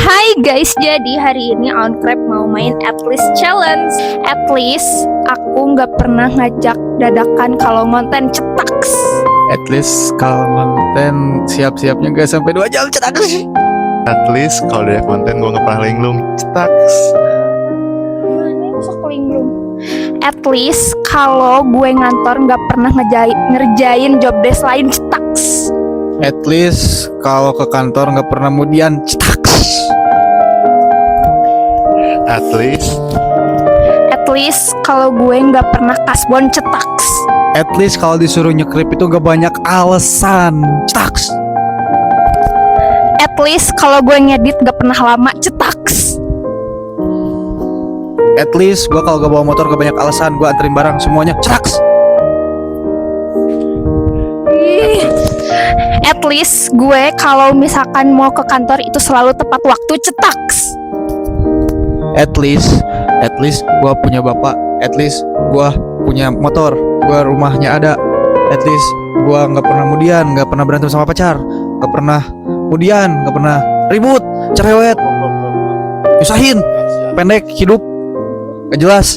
Hai guys, jadi hari ini OnCrab mau main At Least Challenge. At least aku nggak pernah ngajak dadakan kalau ngonten cetaks. At least kalau konten siap-siapnya gak sampai 2 jam cetak. At least kalau dari konten gue nggak pernah linglung cetak. At least kalau gue ngantor nggak pernah ngerjain job desk lain cetaks. At least kalau ke kantor gak pernah mudian cetak. At At least kalau gue nggak pernah kasbon cetaks. At least kalau disuruh nyekrip itu gak banyak alasan cetak. At least kalau gue ngedit nggak pernah lama cetaks. At least gue kalau gak bawa motor gak banyak alasan, gue anterin barang semuanya cetak. At least gue kalau misalkan mau ke kantor itu selalu tepat waktu cetaks. At least gue punya bapak. At least gue punya motor, gue rumahnya ada. At least gue gak pernah mudian, gak pernah berantem sama pacar, gak pernah mudian, gak pernah ribut, cerewet, nyusahin, pendek, hidup, gak jelas.